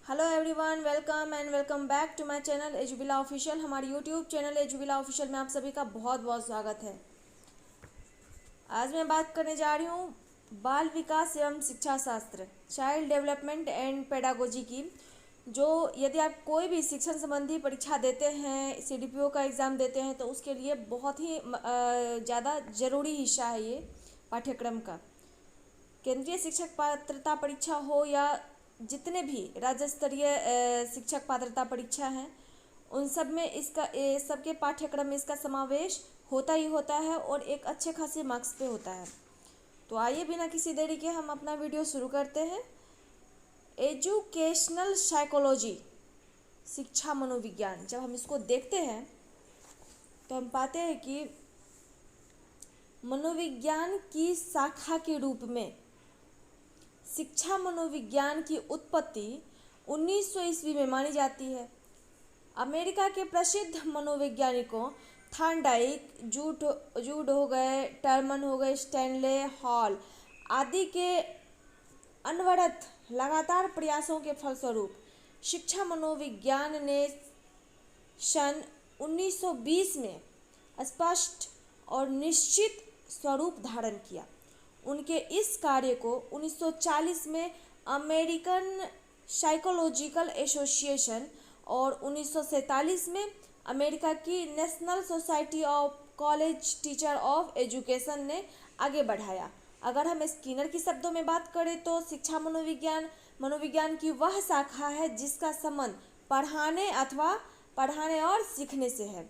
Hello everyone, welcome and welcome back to my channel Edubila official. हमारे YouTube channel Edubila official में आप सभी का बहुत बहुत स्वागत है। आज मैं बात करने जा रही हूँ बाल विकास एवं शिक्षा शास्त्र, चाइल्ड डेवलपमेंट एंड पेडागोजी की। जो यदि आप कोई भी शिक्षण संबंधी परीक्षा देते हैं, सीडीपीओ का एग्ज़ाम देते हैं, तो उसके लिए बहुत ही ज़्यादा ज़रूरी हिस्सा है ये पाठ्यक्रम का। केंद्रीय शिक्षक पात्रता परीक्षा हो या जितने भी राज्य स्तरीय शिक्षक पात्रता परीक्षा हैं, उन सब में इसका सबके पाठ्यक्रम में इसका समावेश होता ही होता है और एक अच्छे खासे मार्क्स पे होता है। तो आइए बिना किसी देरी के हम अपना वीडियो शुरू करते हैं। एजुकेशनल साइकोलॉजी, शिक्षा मनोविज्ञान, जब हम इसको देखते हैं तो हम पाते हैं कि मनोविज्ञान की शाखा के रूप में शिक्षा मनोविज्ञान की उत्पत्ति 1900 ईस्वी में मानी जाती है। अमेरिका के प्रसिद्ध मनोवैज्ञानिकों थॉर्नडाइक, जूड हो गए, टर्मन हो गए, स्टैनले हॉल आदि के अनवरत लगातार प्रयासों के फलस्वरूप शिक्षा मनोविज्ञान ने सन 1920 में स्पष्ट और निश्चित स्वरूप धारण किया। उनके इस कार्य को 1940 में अमेरिकन साइकोलॉजिकल एसोसिएशन और 1947 में अमेरिका की national society of college teacher of education ने आगे बढ़ाया। अगर हम स्किनर की शब्दों में बात करें तो शिक्षा मनोविज्ञान की वह शाखा है जिसका संबंध पढ़ाने और सीखने से है।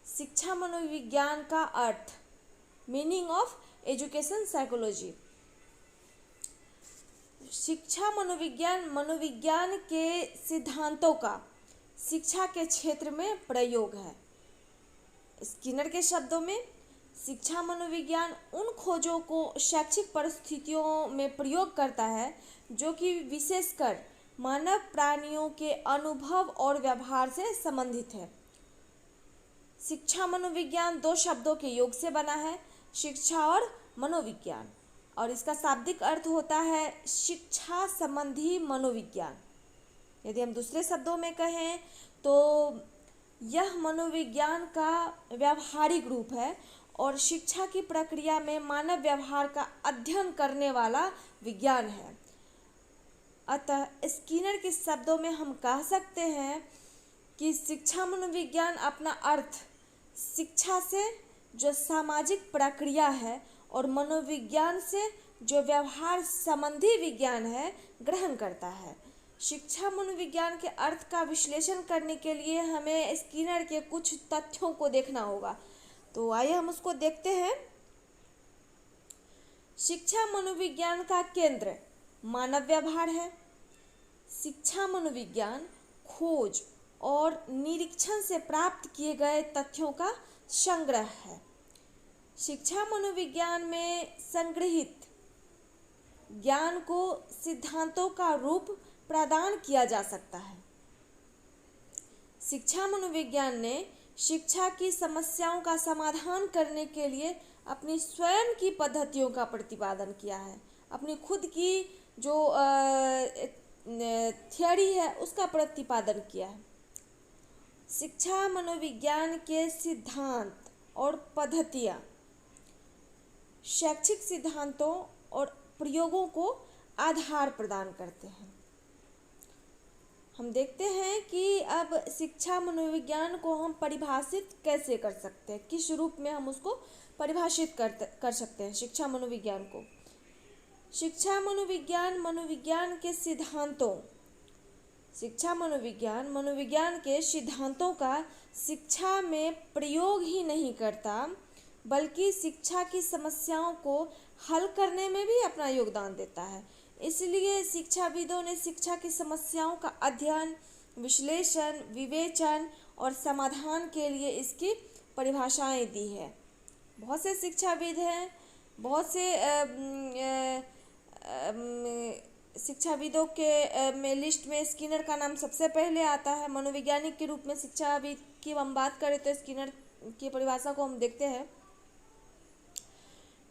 शिक्षा मनोविज्ञान का अर्थ, मीनिंग ऑफ एजुकेशन साइकोलॉजी। शिक्षा मनोविज्ञान के सिद्धांतों का शिक्षा के क्षेत्र में प्रयोग है। स्किनर के शब्दों में शिक्षा मनोविज्ञान उन खोजों को शैक्षिक परिस्थितियों में प्रयोग करता है जो कि विशेषकर मानव प्राणियों के अनुभव और व्यवहार से संबंधित है। शिक्षा मनोविज्ञान दो शब्दों के योग से बना है, शिक्षा और मनोविज्ञान, और इसका शाब्दिक अर्थ होता है शिक्षा संबंधी मनोविज्ञान। यदि हम दूसरे शब्दों में कहें तो यह मनोविज्ञान का व्यावहारिक रूप है और शिक्षा की प्रक्रिया में मानव व्यवहार का अध्ययन करने वाला विज्ञान है। अतः स्किनर के शब्दों में हम कह सकते हैं कि शिक्षा मनोविज्ञान अपना अर्थ शिक्षा से जो सामाजिक प्रक्रिया है और मनोविज्ञान से जो व्यवहार संबंधी विज्ञान है ग्रहण करता है। शिक्षा मनोविज्ञान के अर्थ का विश्लेषण करने के लिए हमें स्किनर के कुछ तथ्यों को देखना होगा। तो आइए हम उसको देखते हैं। शिक्षा मनोविज्ञान का केंद्र मानव व्यवहार है। शिक्षा मनोविज्ञान खोज और निरीक्षण से प्राप्त किए गए तथ्यों का संग्रह है। शिक्षा मनोविज्ञान में संग्रहित ज्ञान को सिद्धांतों का रूप प्रदान किया जा सकता है। शिक्षा मनोविज्ञान ने शिक्षा की समस्याओं का समाधान करने के लिए अपनी स्वयं की पद्धतियों का प्रतिपादन किया है। अपनी खुद की जो थियोरी है उसका प्रतिपादन किया है। शिक्षा मनोविज्ञान के सिद्धांत और पद्धतियाँ शैक्षिक सिद्धांतों और प्रयोगों को आधार प्रदान करते हैं। हम देखते हैं कि अब शिक्षा मनोविज्ञान को हम परिभाषित कैसे कर सकते हैं, किस रूप में हम उसको परिभाषित कर सकते हैं शिक्षा मनोविज्ञान को। शिक्षा मनोविज्ञान के सिद्धांतों, शिक्षा मनोविज्ञान के सिद्धांतों का शिक्षा में प्रयोग ही नहीं करता बल्कि शिक्षा की समस्याओं को हल करने में भी अपना योगदान देता है। इसलिए शिक्षाविदों ने शिक्षा की समस्याओं का अध्ययन, विश्लेषण, विवेचन और समाधान के लिए इसकी परिभाषाएं दी है। बहुत से शिक्षाविद हैं, बहुत से शिक्षाविदों के में लिस्ट में स्किनर का नाम सबसे पहले आता है। मनोवैज्ञानिक के रूप में शिक्षाविद की हम बात करें तो स्किनर की परिभाषा को हम देखते हैं।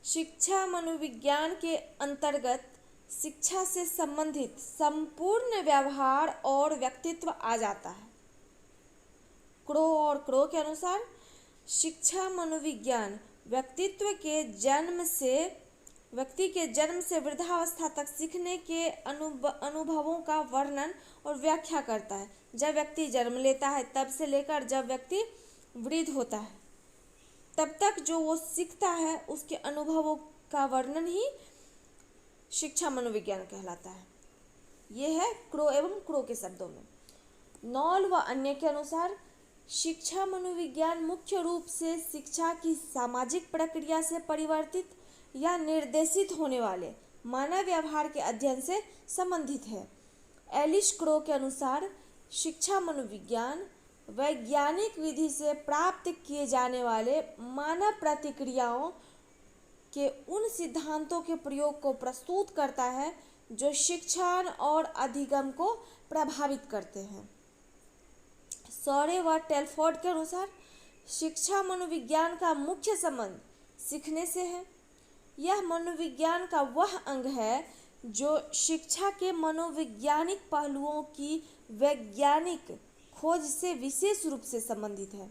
शिक्षा मनोविज्ञान के अंतर्गत शिक्षा से संबंधित संपूर्ण व्यवहार और व्यक्तित्व आ जाता है। क्रो और क्रो के अनुसार शिक्षा मनोविज्ञान व्यक्ति के जन्म से वृद्धावस्था तक सीखने के अनुभवों का वर्णन और व्याख्या करता है। जब व्यक्ति जन्म लेता है तब से लेकर जब व्यक्ति वृद्ध होता है तब तक जो वो सीखता है उसके अनुभवों का वर्णन ही शिक्षा मनोविज्ञान कहलाता है। ये है क्रो एवं क्रो के शब्दों में। नॉल व अन्य के अनुसार शिक्षा मनोविज्ञान मुख्य रूप से शिक्षा की सामाजिक प्रक्रिया से परिवर्तित या निर्देशित होने वाले मानव व्यवहार के अध्ययन से संबंधित है। एलिस क्रो के अनुसार शिक्षा मनोविज्ञान वैज्ञानिक विधि से प्राप्त किए जाने वाले मानव प्रतिक्रियाओं के उन सिद्धांतों के प्रयोग को प्रस्तुत करता है जो शिक्षण और अधिगम को प्रभावित करते हैं। सॉरे व टेलफोर्ड के अनुसार शिक्षा मनोविज्ञान का मुख्य संबंध सीखने से है। यह मनोविज्ञान का वह अंग है जो शिक्षा के मनोवैज्ञानिक पहलुओं की वैज्ञानिक खोज से विशेष रूप से संबंधित है।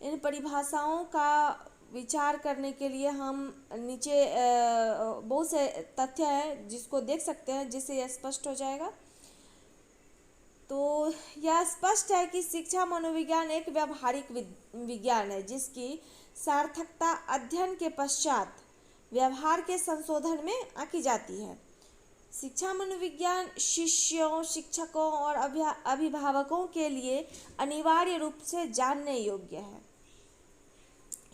इन परिभाषाओं का विचार करने के लिए हम नीचे बहुत से तथ्य हैं जिसको देख सकते हैं, जिससे यह स्पष्ट हो जाएगा। तो यह स्पष्ट है कि शिक्षा मनोविज्ञान एक व्यावहारिक विज्ञान है जिसकी सार्थकता अध्ययन के पश्चात व्यवहार के संशोधन में आंकी जाती है। शिक्षा मनोविज्ञान शिष्यों, शिक्षकों और अभिभावकों के लिए अनिवार्य रूप से जानने योग्य है।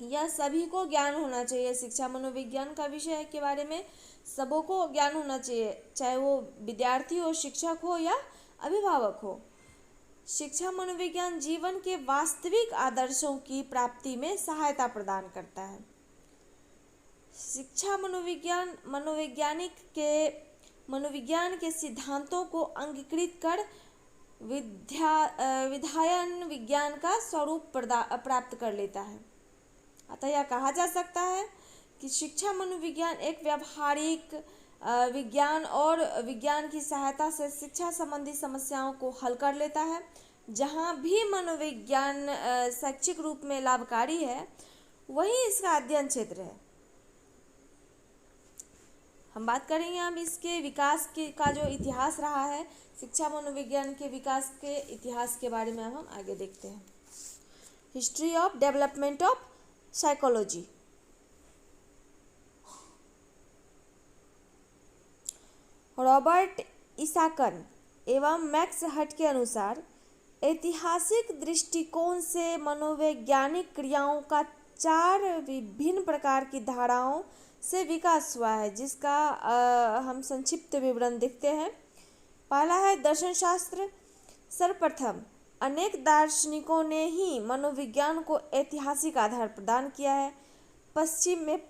यह सभी को ज्ञान होना चाहिए। शिक्षा मनोविज्ञान का विषय के बारे में सबों को ज्ञान होना चाहिए, चाहे वो विद्यार्थी हो, शिक्षक हो या अभिभावक हो। शिक्षा मनोविज्ञान जीवन के वास्तविक आदर्शों की प्राप्ति में सहायता प्रदान करता है। शिक्षा मनोविज्ञान के सिद्धांतों को अंगीकृत कर विधायन विज्ञान का स्वरूप प्राप्त कर लेता है। अतः यह कहा जा सकता है कि शिक्षा मनोविज्ञान एक व्यावहारिक विज्ञान और विज्ञान की सहायता से शिक्षा संबंधी समस्याओं को हल कर लेता है। जहाँ भी मनोविज्ञान शैक्षिक रूप में लाभकारी है वही इसका अध्ययन क्षेत्र है। हम बात करेंगे अब इसके विकास का जो इतिहास रहा है, शिक्षा मनोविज्ञान के विकास के इतिहास के बारे में अब हम आगे देखते हैं। History of development of psychology. Robert Isaacson एवं मैक्स हट के अनुसार ऐतिहासिक दृष्टिकोण से मनोवैज्ञानिक क्रियाओं का 4 विभिन्न प्रकार की धाराओं से विकास हुआ है, जिसका हम संक्षिप्त विवरण देखते हैं। पहला है दर्शन शास्त्र। सर्वप्रथम अनेक दार्शनिकों ने ही मनोविज्ञान को ऐतिहासिक आधार प्रदान किया है। पश्चिम में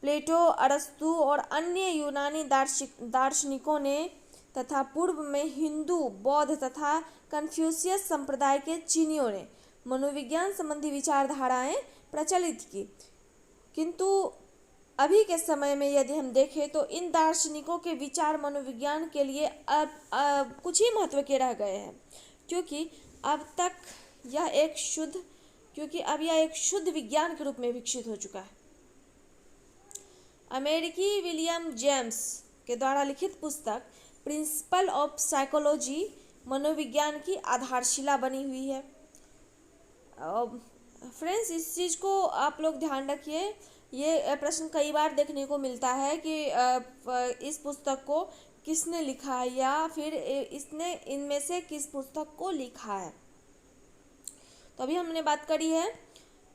प्लेटो, अरस्तु और अन्य यूनानी दार्शनिकों ने तथा पूर्व में हिंदू, बौद्ध तथा कन्फ्यूशियस संप्रदाय के चीनियों ने मनोविज्ञान संबंधी विचारधाराएं प्रचलित की। किंतु अभी के समय में यदि हम देखें तो इन दार्शनिकों के विचार मनोविज्ञान के लिए अब कुछ ही महत्व के रह गए हैं, क्योंकि अब यह एक शुद्ध विज्ञान के रूप में विकसित हो चुका है। अमेरिकी विलियम जेम्स के द्वारा लिखित पुस्तक प्रिंसिपल ऑफ साइकोलॉजी मनोविज्ञान की आधारशिला बनी हुई है। फ्रेंड्स, इस चीज़ को आप लोग ध्यान रखिए। ये प्रश्न कई बार देखने को मिलता है कि इस पुस्तक को किसने लिखा है या फिर इसने इनमें से किस पुस्तक को लिखा है। तो अभी हमने बात करी है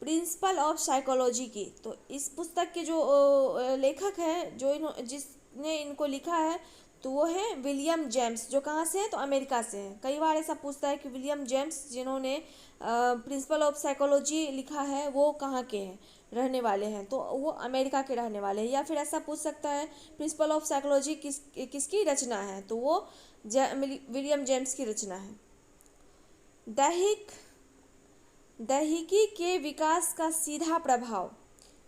प्रिंसिपल ऑफ साइकोलॉजी की। तो इस पुस्तक के जो लेखक हैं, जिसने इनको लिखा है, तो वो है विलियम जेम्स, जो कहाँ से हैं, तो अमेरिका से हैं। कई बार ऐसा पूछता है कि विलियम जेम्स जिन्होंने प्रिंसिपल ऑफ साइकोलॉजी लिखा है वो कहाँ के हैं, रहने वाले हैं, तो वो अमेरिका के रहने वाले हैं। या फिर ऐसा पूछ सकता है प्रिंसिपल ऑफ साइकोलॉजी किसकी रचना है, तो वो विलियम जेम्स की रचना है। दैहिकी के विकास का सीधा प्रभाव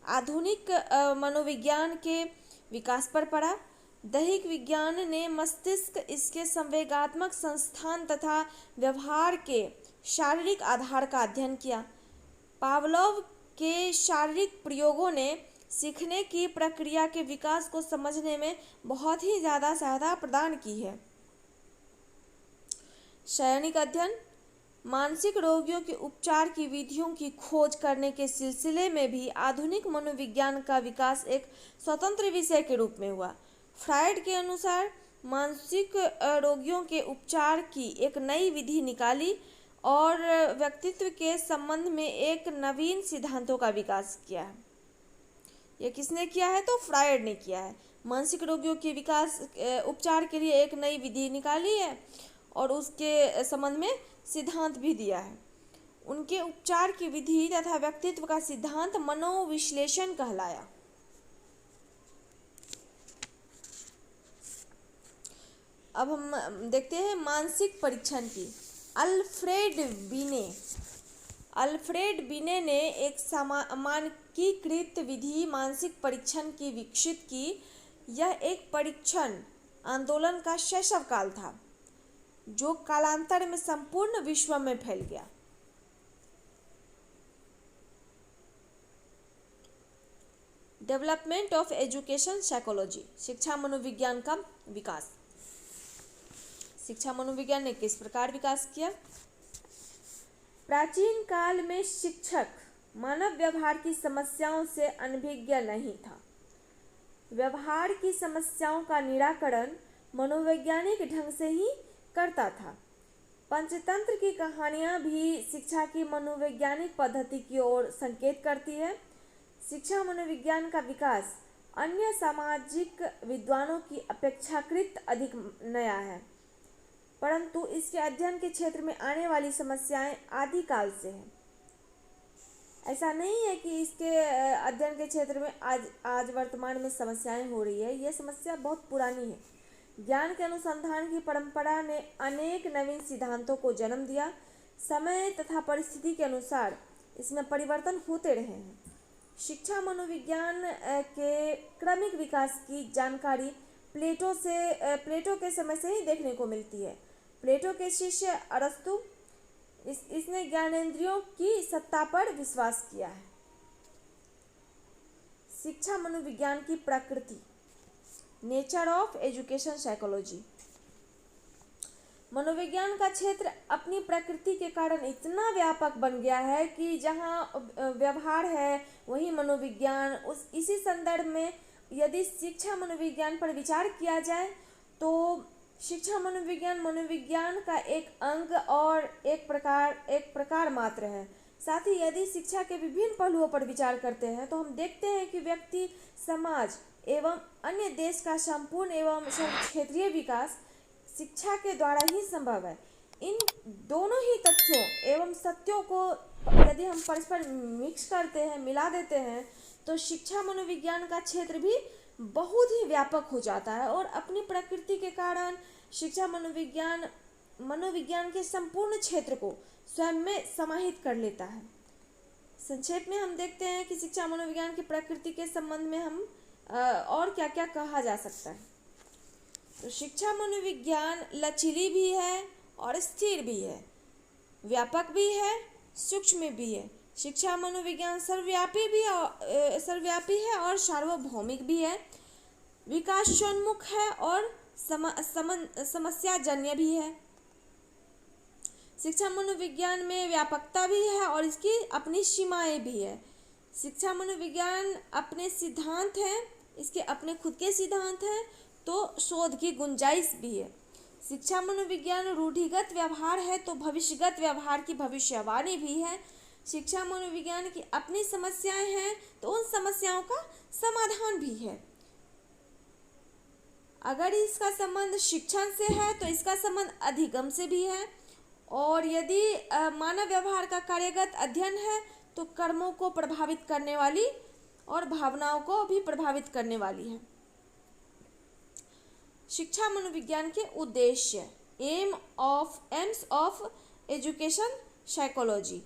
आधुनिक मनोविज्ञान के विकास पर पड़ा। दैहिक विज्ञान ने मस्तिष्क, इसके संवेगात्मक संस्थान तथा व्यवहार के शारीरिक आधार का अध्ययन किया। पावलोव के शारीरिक प्रयोगों ने सीखने की प्रक्रिया के विकास को समझने में बहुत ही ज़्यादा सहायता प्रदान की है। शैक्षणिक अध्ययन, मानसिक रोगियों के उपचार की विधियों की खोज करने के सिलसिले में भी आधुनिक मनोविज्ञान का विकास एक स्वतंत्र विषय के रूप में हुआ। फ्रायड के अनुसार मानसिक रोगियों के उपचार की एक नई विधि निकाली और व्यक्तित्व के संबंध में एक नवीन सिद्धांतों का विकास किया है। ये किसने किया है? तो फ्रायड ने किया है। मानसिक रोगियों के विकास उपचार के लिए एक नई विधि निकाली है और उसके संबंध में सिद्धांत भी दिया है। उनके उपचार की विधि तथा व्यक्तित्व का सिद्धांत मनोविश्लेषण कहलाया। अब हम देखते हैं मानसिक परीक्षण की। अल्फ्रेड बिने ने एक मानकीकृत विधि मानसिक परीक्षण की विकसित की। यह एक परीक्षण आंदोलन का शैशव काल था जो कालांतर में संपूर्ण विश्व में फैल गया। डेवलपमेंट ऑफ एजुकेशन साइकोलॉजी, शिक्षा मनोविज्ञान का विकास। शिक्षा मनोविज्ञान ने किस प्रकार विकास किया? प्राचीन काल में शिक्षक मानव व्यवहार की समस्याओं से अनभिज्ञ नहीं था। व्यवहार की समस्याओं का निराकरण मनोवैज्ञानिक ढंग से ही करता था। पंचतंत्र की कहानियां भी शिक्षा की मनोवैज्ञानिक पद्धति की ओर संकेत करती है। शिक्षा मनोविज्ञान का विकास अन्य सामाजिक विद्वानों की अपेक्षाकृत अधिक नया है, परंतु इसके अध्ययन के क्षेत्र में आने वाली समस्याएं आदिकाल से हैं। ऐसा नहीं है कि इसके अध्ययन के क्षेत्र में आज वर्तमान में समस्याएं हो रही है। यह समस्या बहुत पुरानी है। ज्ञान के अनुसंधान की परंपरा ने अनेक नवीन सिद्धांतों को जन्म दिया। समय तथा परिस्थिति के अनुसार इसमें परिवर्तन होते रहे हैं। शिक्षा मनोविज्ञान के क्रमिक विकास की जानकारी प्लेटो के समय से ही देखने को मिलती है। प्लेटो के शिष्य अरस्तु इसने ज्ञानेंद्रियों की सत्ता पर विश्वास किया है। शिक्षा मनोविज्ञान की प्रकृति, नेचर ऑफ एजुकेशन साइकोलॉजी। मनोविज्ञान का क्षेत्र अपनी प्रकृति के कारण इतना व्यापक बन गया है कि जहाँ व्यवहार है वही मनोविज्ञान। इसी संदर्भ में यदि शिक्षा मनोविज्ञान पर विचार किया जाए तो शिक्षा मनोविज्ञान का एक अंग और एक प्रकार मात्र है। साथ ही यदि शिक्षा के विभिन्न पहलुओं पर विचार करते हैं तो हम देखते हैं कि व्यक्ति, समाज एवं अन्य देश का संपूर्ण एवं क्षेत्रीय विकास शिक्षा के द्वारा ही संभव है। इन दोनों ही तथ्यों एवं सत्यों को यदि हम परस्पर मिक्स करते हैं, मिला देते हैं, तो शिक्षा मनोविज्ञान का क्षेत्र भी बहुत ही व्यापक हो जाता है और अपनी प्रकृति के कारण शिक्षा मनोविज्ञान के संपूर्ण क्षेत्र को स्वयं में समाहित कर लेता है। संक्षेप में हम देखते हैं कि शिक्षा मनोविज्ञान की प्रकृति के संबंध में हम और क्या क्या कहा जा सकता है। तो शिक्षा मनोविज्ञान लचीली भी है और स्थिर भी है, व्यापक भी है, सूक्ष्म भी है। शिक्षा मनोविज्ञान सर्वव्यापी है और सार्वभौमिक भी है, विकासोन्मुख है और समस्याजन्य भी है। शिक्षा मनोविज्ञान में व्यापकता भी है और इसकी अपनी सीमाएं भी है। शिक्षा मनोविज्ञान अपने सिद्धांत हैं, इसके अपने खुद के सिद्धांत हैं, तो शोध की गुंजाइश भी है। शिक्षा मनोविज्ञान रूढ़िगत व्यवहार है तो भविष्यगत व्यवहार की भविष्यवाणी भी है। शिक्षा मनोविज्ञान की अपनी समस्याएं हैं तो उन समस्याओं का समाधान भी है। अगर इसका संबंध शिक्षण से है तो इसका संबंध अधिगम से भी है, और यदि मानव व्यवहार का कार्यगत अध्ययन है तो कर्मों को प्रभावित करने वाली और भावनाओं को भी प्रभावित करने वाली है। शिक्षा मनोविज्ञान के उद्देश्य, एम्स ऑफ एजुकेशन साइकोलॉजी।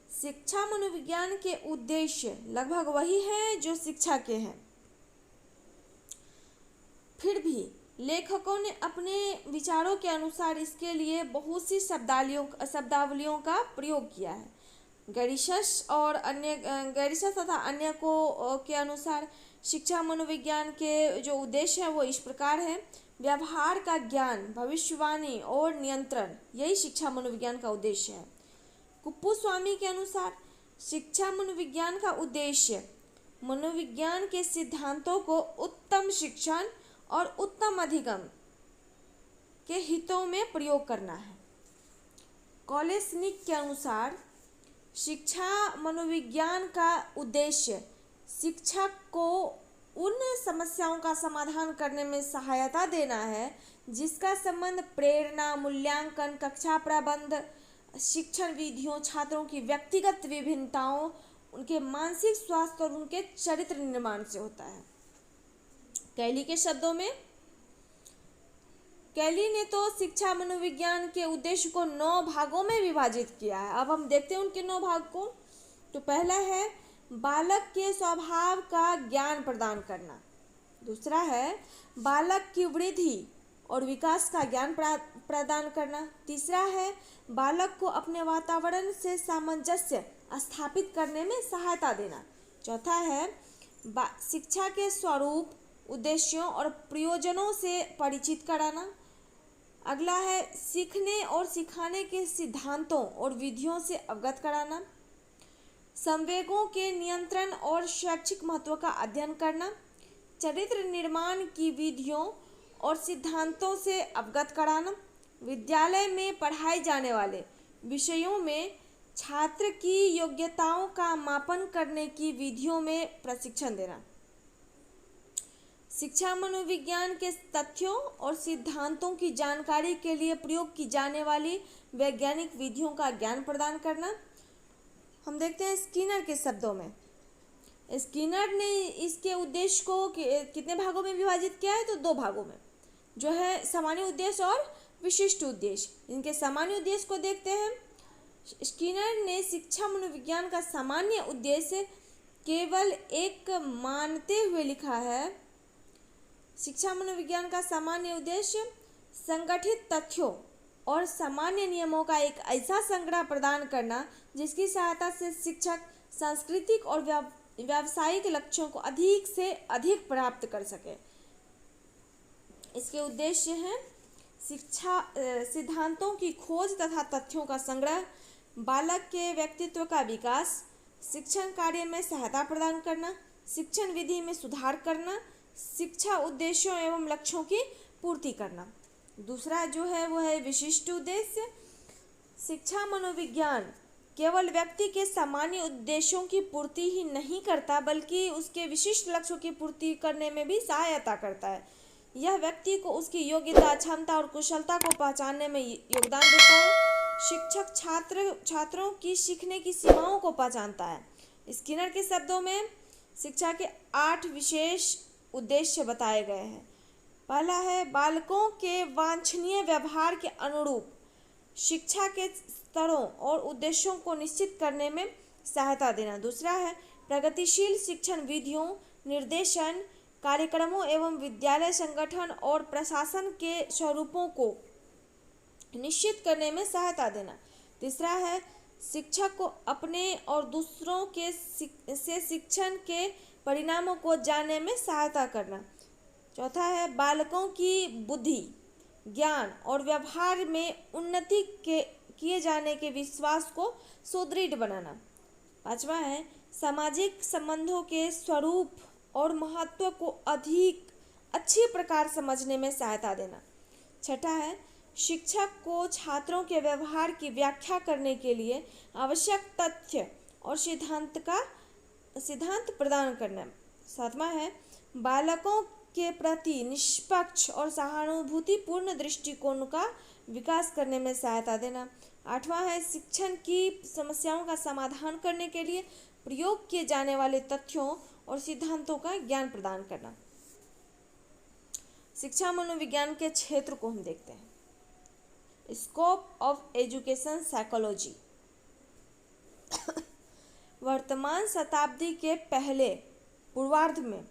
शिक्षा मनोविज्ञान के उद्देश्य लगभग वही हैं जो शिक्षा के हैं। फिर भी लेखकों ने अपने विचारों के अनुसार इसके लिए बहुत सी शब्दावलियों का प्रयोग किया है। गैरिशस तथा अन्य को के अनुसार शिक्षा मनोविज्ञान के जो उद्देश्य है वो इस प्रकार है। व्यवहार का ज्ञान, भविष्यवाणी और नियंत्रण, यही शिक्षा मनोविज्ञान का उद्देश्य है। कुप्पूस्वामी के अनुसार शिक्षा मनोविज्ञान का उद्देश्य मनोविज्ञान के सिद्धांतों को उत्तम शिक्षण और उत्तम अधिगम के हितों में प्रयोग करना है। कॉलेस्निक के अनुसार शिक्षा मनोविज्ञान का उद्देश्य शिक्षक को उन समस्याओं का समाधान करने में सहायता देना है जिसका संबंध प्रेरणा, मूल्यांकन, कक्षा प्रबंध, शिक्षण विधियों, छात्रों की व्यक्तिगत विभिन्नताओं, उनके मानसिक स्वास्थ्य और उनके चरित्र निर्माण से होता है। कैली के शब्दों में, कैली ने तो शिक्षा मनोविज्ञान के उद्देश्य को 9 भागों में विभाजित किया है। अब हम देखते हैं उनके 9 भाग को। तो पहला है बालक के स्वभाव का ज्ञान प्रदान करना। दूसरा है बालक की वृद्धि और विकास का ज्ञान प्रदान करना। तीसरा है बालक को अपने वातावरण से सामंजस्य स्थापित करने में सहायता देना। चौथा है शिक्षा के स्वरूप, उद्देश्यों और प्रयोजनों से परिचित कराना। अगला है सीखने और सिखाने के सिद्धांतों और विधियों से अवगत कराना। संवेगों के नियंत्रण और शैक्षिक महत्व का अध्ययन करना। चरित्र निर्माण की विधियों और सिद्धांतों से अवगत कराना। विद्यालय में पढ़ाए जाने वाले विषयों में छात्र की योग्यताओं का मापन करने की विधियों में प्रशिक्षण देना। शिक्षा मनोविज्ञान के तथ्यों और सिद्धांतों की जानकारी के लिए प्रयोग की जाने वाली वैज्ञानिक विधियों का ज्ञान प्रदान करना। हम देखते हैं स्किनर के शब्दों में। स्किनर ने इसके उद्देश्य को कितने भागों में विभाजित किया है? तो 2 भागों में, जो है सामान्य उद्देश्य और विशिष्ट उद्देश्य। इनके सामान्य उद्देश्य को देखते हैं। स्किनर ने शिक्षा मनोविज्ञान का सामान्य उद्देश्य केवल एक मानते हुए लिखा है। शिक्षा मनोविज्ञान का सामान्य उद्देश्य संगठित तथ्यों और सामान्य नियमों का एक ऐसा संग्रह प्रदान करना जिसकी सहायता से शिक्षक सांस्कृतिक और व्यावसायिक लक्ष्यों को अधिक से अधिक प्राप्त कर सके। इसके उद्देश्य हैं शिक्षा सिद्धांतों की खोज तथा तथ्यों का संग्रह, बालक के व्यक्तित्व का विकास, शिक्षण कार्य में सहायता प्रदान करना, शिक्षण विधि में सुधार करना, शिक्षा उद्देश्यों एवं लक्ष्यों की पूर्ति करना। दूसरा जो है वो है विशिष्ट उद्देश्य। शिक्षा मनोविज्ञान केवल व्यक्ति के सामान्य उद्देश्यों की पूर्ति ही नहीं करता बल्कि उसके विशिष्ट लक्ष्यों की पूर्ति करने में भी सहायता करता है। यह व्यक्ति को उसकी योग्यता, क्षमता और कुशलता को पहचानने में योगदान देता है। शिक्षक छात्रों की सीखने की सीमाओं को पहचानता है। स्किनर के शब्दों में शिक्षा के 8 विशेष उद्देश्य बताए गए हैं। पहला है बालकों के वांछनीय व्यवहार के अनुरूप शिक्षा के स्तरों और उद्देश्यों को निश्चित करने में सहायता देना। दूसरा है प्रगतिशील शिक्षण विधियों, निर्देशन, कार्यक्रमों एवं विद्यालय संगठन और प्रशासन के स्वरूपों को निश्चित करने में सहायता देना। तीसरा है शिक्षक को अपने और दूसरों के से शिक्षण के परिणामों को जानने में सहायता करना। चौथा है बालकों की बुद्धि, ज्ञान और व्यवहार में उन्नति किए जाने के विश्वास को सुदृढ़ बनाना। पांचवा है सामाजिक संबंधों के स्वरूप और महत्व को अधिक अच्छी प्रकार समझने में सहायता देना। छठा है शिक्षक को छात्रों के व्यवहार की व्याख्या करने के लिए आवश्यक तथ्य और सिद्धांत प्रदान करना। सातवां है बालकों के प्रति निष्पक्ष और सहानुभूतिपूर्ण दृष्टिकोण का विकास करने में सहायता देना। आठवां है शिक्षण की समस्याओं का समाधान करने के लिए प्रयोग किए जाने वाले तथ्यों और सिद्धांतों का ज्ञान प्रदान करना। शिक्षा मनोविज्ञान के क्षेत्र को हम देखते हैं। Scope of education psychology. वर्तमान शताब्दी के पहले पूर्वार्ध में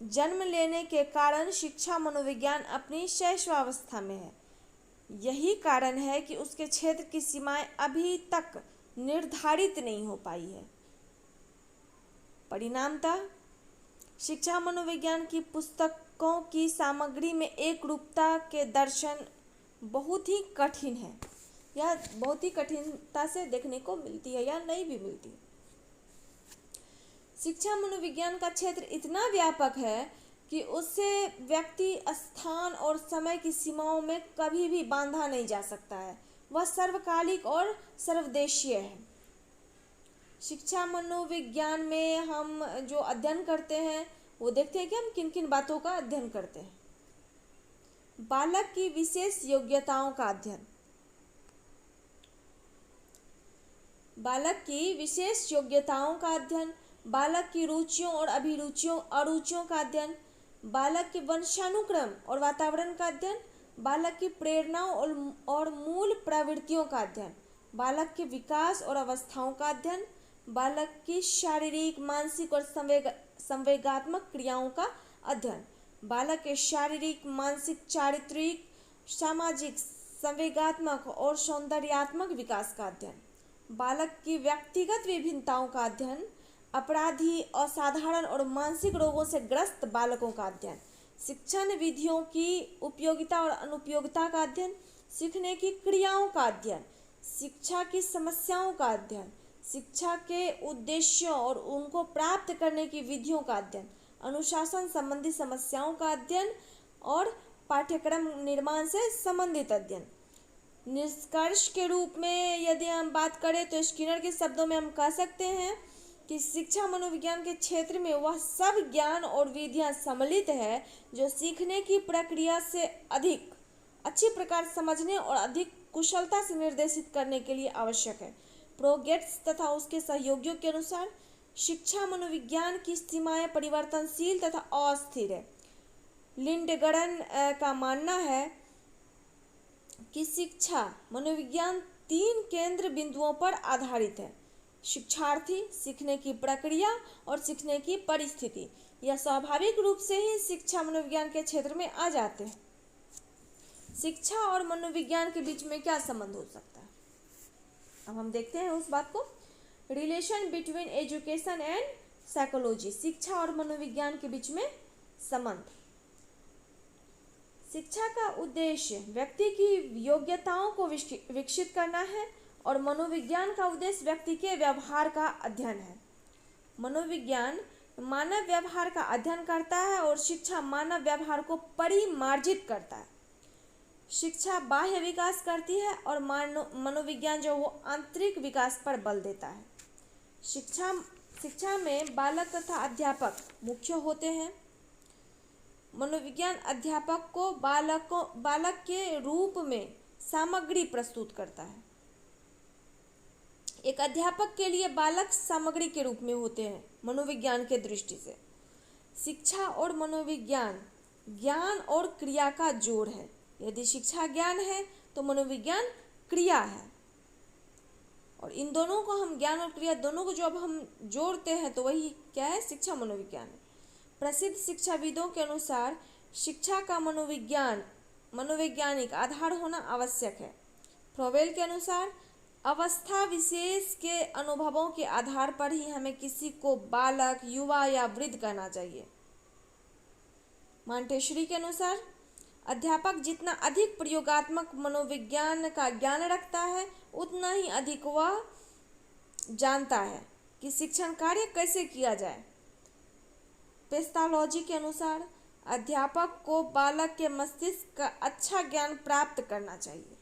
जन्म लेने के कारण शिक्षा मनोविज्ञान अपनी शैशवावस्था में है। यही कारण है कि उसके क्षेत्र की सीमाएं अभी तक निर्धारित नहीं हो पाई है। परिणामतः शिक्षा मनोविज्ञान की पुस्तकों की सामग्री में एक रूपता के दर्शन बहुत ही कठिन है। यह बहुत ही कठिनता से देखने को मिलती है या नहीं भी मिलती। शिक्षा मनोविज्ञान का क्षेत्र इतना व्यापक है कि उससे व्यक्ति स्थान और समय की सीमाओं में कभी भी बांधा नहीं जा सकता है। वह सर्वकालिक और सर्वदेशीय है। शिक्षा मनोविज्ञान में हम जो अध्ययन करते हैं वो देखते हैं कि हम किन किन बातों का अध्ययन करते हैं। बालक की विशेष योग्यताओं का अध्ययन। बालक की विशेष योग्यताओं का अध्ययन, बालक की रुचियों और अरुचियों का अध्ययन, बालक के वंशानुक्रम और वातावरण का अध्ययन, बालक की प्रेरणाओं और मूल प्रवृत्तियों का अध्ययन, बालक के विकास और अवस्थाओं का अध्ययन, बालक की शारीरिक, मानसिक और संवेगात्मक क्रियाओं का अध्ययन, बालक के शारीरिक, मानसिक, चारित्रिक, सामाजिक, संवेगात्मक और सौंदर्यात्मक विकास का अध्ययन, बालक की व्यक्तिगत विभिन्नताओं का अध्ययन, अपराधी, असाधारण और मानसिक रोगों से ग्रस्त बालकों का अध्ययन, शिक्षण विधियों की उपयोगिता और अनुपयोगिता का अध्ययन, सीखने की क्रियाओं का अध्ययन, शिक्षा की समस्याओं का अध्ययन, शिक्षा के उद्देश्यों और उनको प्राप्त करने की विधियों का अध्ययन, अनुशासन संबंधी समस्याओं का अध्ययन और पाठ्यक्रम निर्माण से संबंधित अध्ययन। निष्कर्ष के रूप में यदि हम बात करें तो स्किनर के शब्दों में हम कह सकते हैं कि शिक्षा मनोविज्ञान के क्षेत्र में वह सब ज्ञान और विधियां सम्मिलित है जो सीखने की प्रक्रिया से अधिक अच्छी प्रकार समझने और अधिक कुशलता से निर्देशित करने के लिए आवश्यक है। प्रोगेट्स तथा उसके सहयोगियों के अनुसार शिक्षा मनोविज्ञान की सीमाएं परिवर्तनशील तथा अस्थिर है। लिंडगरन का मानना है कि शिक्षा मनोविज्ञान 3 केंद्र बिंदुओं पर आधारित है: शिक्षार्थी, सीखने की प्रक्रिया और सीखने की परिस्थिति। यह स्वाभाविक रूप से ही शिक्षा मनोविज्ञान के क्षेत्र में आ जाते हैं। शिक्षा और मनोविज्ञान के बीच में क्या संबंध हो सकता है, अब हम देखते हैं उस बात को। Relation between education and psychology. शिक्षा और मनोविज्ञान के बीच में संबंध। शिक्षा का उद्देश्य व्यक्ति की योग्यताओं को विकसित करना है और मनोविज्ञान का उद्देश्य व्यक्ति के व्यवहार का अध्ययन है। मनोविज्ञान मानव व्यवहार का अध्ययन करता है और शिक्षा मानव व्यवहार को परिमार्जित करता है। शिक्षा बाह्य विकास करती है और मनोविज्ञान जो वो आंतरिक विकास पर बल देता है। शिक्षा में बालक तथा अध्यापक मुख्य होते हैं। मनोविज्ञान अध्यापक को बालक के रूप में सामग्री प्रस्तुत करता है। एक अध्यापक के लिए बालक सामग्री के रूप में होते हैं मनोविज्ञान के दृष्टि से। शिक्षा और मनोविज्ञान ज्ञान और क्रिया का जोड़ है। यदि शिक्षा ज्ञान है तो मनोविज्ञान क्रिया है, और इन दोनों को हम ज्ञान और क्रिया दोनों को जब हम जोड़ते हैं तो वही क्या है, शिक्षा मनोविज्ञान है। प्रसिद्ध शिक्षाविदों के अनुसार शिक्षा का मनोवैज्ञानिक आधार होना आवश्यक है। फ्रोवेल के अनुसार अवस्था विशेष के अनुभवों के आधार पर ही हमें किसी को बालक, युवा या वृद्ध कहना चाहिए। मांटेश्वरी के अनुसार अध्यापक जितना अधिक प्रयोगात्मक मनोविज्ञान का ज्ञान रखता है उतना ही अधिक वह जानता है कि शिक्षण कार्य कैसे किया जाए। पेस्टालॉजी के अनुसार अध्यापक को बालक के मस्तिष्क का अच्छा ज्ञान प्राप्त करना चाहिए।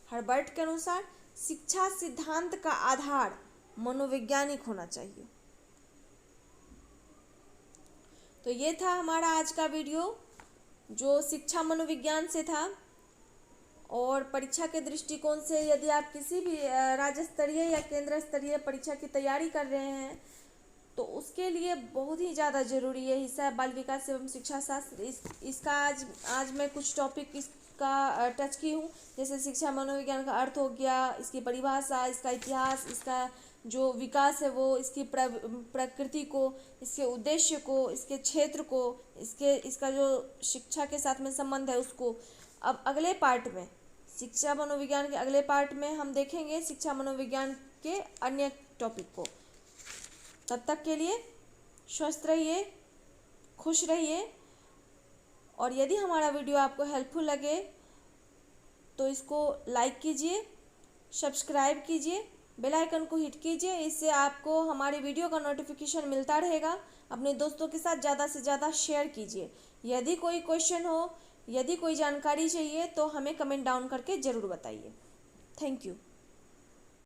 हर्बर्ट के अनुसार शिक्षा सिद्धांत का आधार मनोवैज्ञानिक होना चाहिए। तो ये था हमारा आज का वीडियो जो शिक्षा मनोविज्ञान से था। और परीक्षा के दृष्टिकोण से यदि आप किसी भी राज्य स्तरीय या केंद्र स्तरीय परीक्षा की तैयारी कर रहे हैं तो उसके लिए बहुत ही ज़्यादा ज़रूरी ये हिस्सा है बाल विकास एवं शिक्षा शास्त्र। इसका आज मैं कुछ टॉपिक इसका टच की हूँ, जैसे शिक्षा मनोविज्ञान का अर्थ हो गया, इसकी परिभाषा, इसका इतिहास, इसका जो विकास है वो, इसकी प्रकृति को, इसके उद्देश्य को, इसके क्षेत्र को, इसका जो शिक्षा के साथ में संबंध है उसको। अब अगले पार्ट में, शिक्षा मनोविज्ञान के अगले पार्ट में हम देखेंगे शिक्षा मनोविज्ञान के अन्य टॉपिक को। तब तक के लिए स्वस्थ रहिए, खुश रहिए, और यदि हमारा वीडियो आपको हेल्पफुल लगे तो इसको लाइक कीजिए, सब्सक्राइब कीजिए, बेल आइकन को हिट कीजिए। इससे आपको हमारे वीडियो का नोटिफिकेशन मिलता रहेगा। अपने दोस्तों के साथ ज़्यादा से ज़्यादा शेयर कीजिए। यदि कोई क्वेश्चन हो, यदि कोई जानकारी चाहिए तो हमें कमेंट डाउन करके ज़रूर बताइए। Thank you.